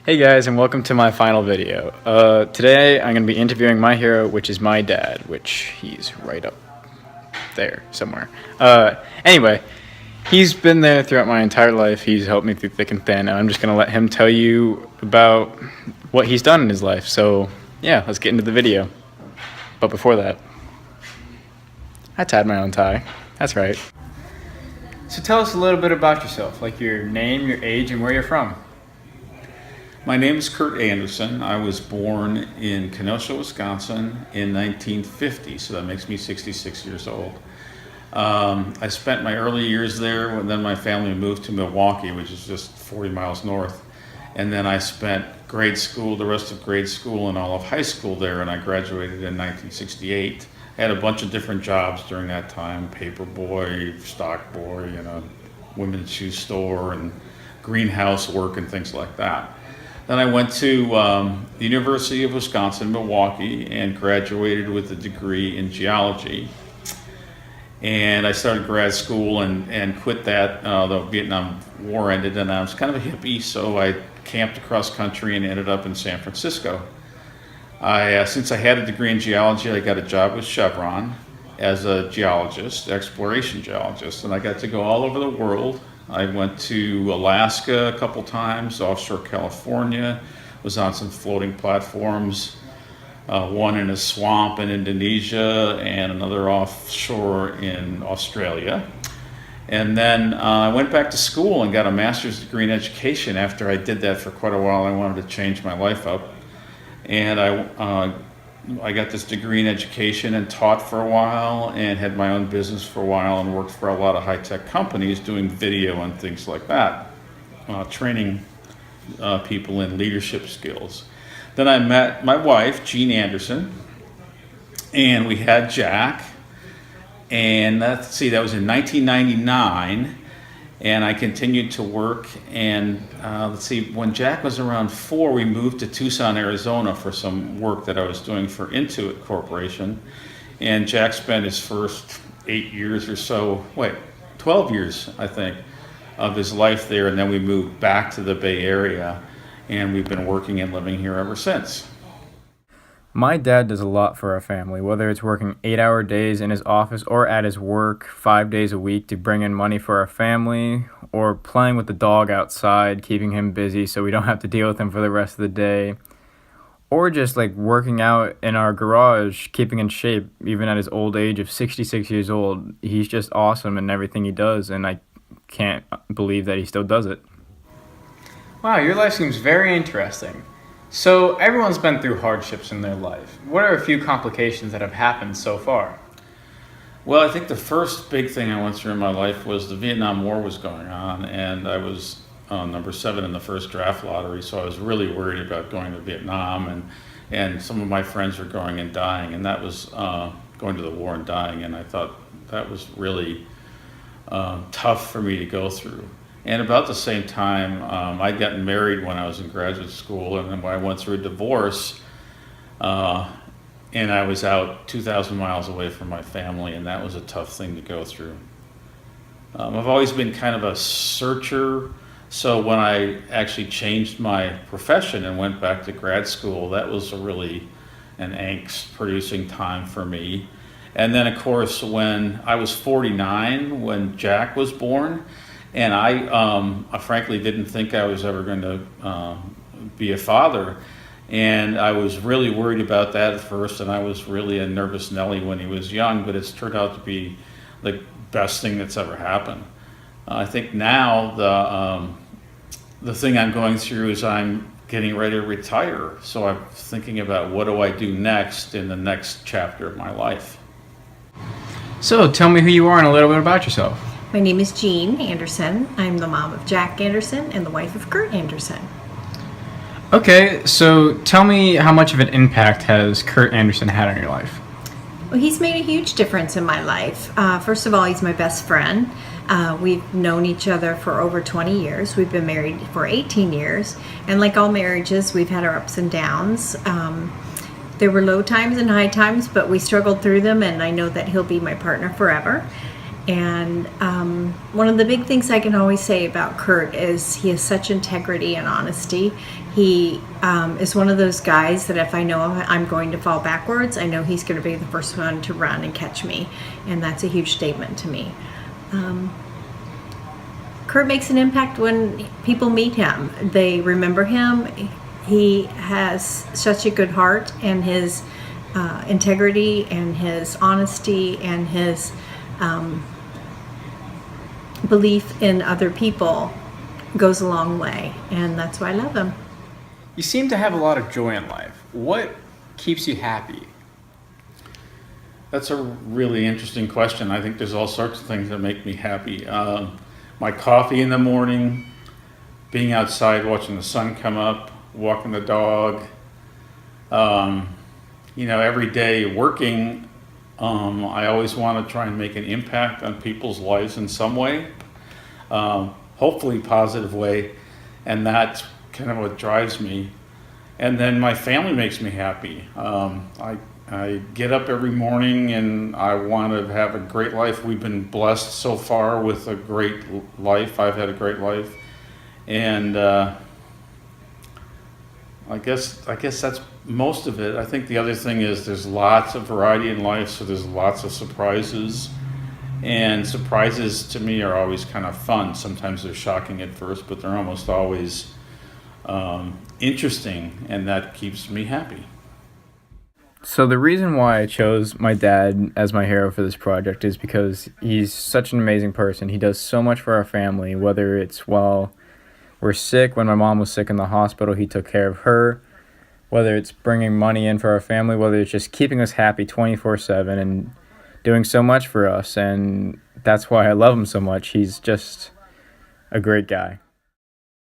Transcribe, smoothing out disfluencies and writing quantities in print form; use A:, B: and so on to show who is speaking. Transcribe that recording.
A: Hey guys, and welcome to my final video. Today I'm going to be interviewing my hero, which is my dad, which he's right up there somewhere. Anyway, he's been there throughout my entire life. He's helped me through thick and thin, and I'm just going to let him tell you about what he's done in his life. So yeah, let's get into the video. But before that, I tied my own tie. That's right. So tell us a little bit about yourself, like your name, your age, and where you're from.
B: My name is Kurt Anderson. I was born in Kenosha, Wisconsin in 1950, so that makes me 66 years old. I spent my early years there, and then my family moved to Milwaukee, which is just 40 miles north. And then I spent grade school, the rest of grade school and all of high school there, and I graduated in 1968. I had a bunch of different jobs during that time: paper boy, stock boy, women's shoe store, and greenhouse work and things like that. Then I went to the University of Wisconsin-Milwaukee and graduated with a degree in geology. And I started grad school and quit that. The Vietnam War ended, and I was kind of a hippie, so I camped across country and ended up in San Francisco. Since I had a degree in geology, I got a job with Chevron as a geologist, exploration geologist, and I got to go all over the world. I went to Alaska a couple times, offshore California, was on some floating platforms, one in a swamp in Indonesia and another offshore in Australia. And then I went back to school and got a master's degree in education. After I did that for quite a while, I wanted to change my life up. And I got this degree in education and taught for a while and had my own business for a while and worked for a lot of high-tech companies doing video and things like that, training people in leadership skills. Then I met my wife, Jean Anderson, and we had Jack. And that was in 1999. And I continued to work, and when Jack was around 4, we moved to Tucson, Arizona for some work that I was doing for Intuit Corporation. And Jack spent his first 12 years, I think, of his life there, and then we moved back to the Bay Area, and we've been working and living here ever since.
A: My dad does a lot for our family, whether it's working 8-hour days in his office or at his work 5 days a week to bring in money for our family, or playing with the dog outside, keeping him busy so we don't have to deal with him for the rest of the day, or just like working out in our garage, keeping in shape even at his old age of 66 years old. He's just awesome in everything he does, and I can't believe that he still does it. Wow, your life seems very interesting. So everyone's been through hardships in their life. What are a few complications that have happened so far?
B: Well, I think the first big thing I went through in my life was the Vietnam War was going on, and I was number 7 in the first draft lottery, so I was really worried about going to Vietnam, and some of my friends were going and dying, and that was going to the war and dying, and I thought that was really tough for me to go through. And about the same time, I'd gotten married when I was in graduate school, and then when I went through a divorce, and I was out 2,000 miles away from my family, and that was a tough thing to go through. I've always been kind of a searcher, so when I actually changed my profession and went back to grad school, that was really an angst-producing time for me. And then, of course, when I was 49, when Jack was born, and I frankly didn't think I was ever going to be a father. And I was really worried about that at first, and I was really a nervous Nelly when he was young, but it's turned out to be the best thing that's ever happened. I think now the thing I'm going through is I'm getting ready to retire. So I'm thinking about what do I do next in the next chapter of my life.
A: So tell me who you are and a little bit about yourself.
C: My name is Jean Anderson. I'm the mom of Jack Anderson and the wife of Kurt Anderson.
A: Okay, so tell me, how much of an impact has Kurt Anderson had on your life?
C: Well, he's made a huge difference in my life. First of all, he's my best friend. We've known each other for over 20 years. We've been married for 18 years. And like all marriages, we've had our ups and downs. There were low times and high times, but we struggled through them, and I know that he'll be my partner forever. And one of the big things I can always say about Kurt is he has such integrity and honesty. He is one of those guys that if I know I'm going to fall backwards, I know he's going to be the first one to run and catch me. And that's a huge statement to me. Kurt makes an impact when people meet him. They remember him. He has such a good heart, and his integrity and his honesty and his belief in other people goes a long way, and that's why I love him.
D: You seem to have a lot of joy in life. What keeps you happy?
B: That's a really interesting question. I think there's all sorts of things that make me happy. My coffee in the morning, being outside, watching the sun come up, walking the dog. Every day working, I always want to try and make an impact on people's lives in some way, hopefully positive way, and that's kind of what drives me. And then my family makes me happy. I get up every morning and I want to have a great life. We've been blessed so far with a great life. I've had a great life, and I guess that's most of it. I think the other thing is there's lots of variety in life, so there's lots of surprises. And surprises to me are always kind of fun. Sometimes they're shocking at first, but they're almost always interesting, and that keeps me happy.
A: So the reason why I chose my dad as my hero for this project is because he's such an amazing person. He does so much for our family, whether it's while we're sick. When my mom was sick in the hospital, he took care of her. Whether it's bringing money in for our family, whether it's just keeping us happy 24/7 and doing so much for us. And that's why I love him so much. He's just a great guy.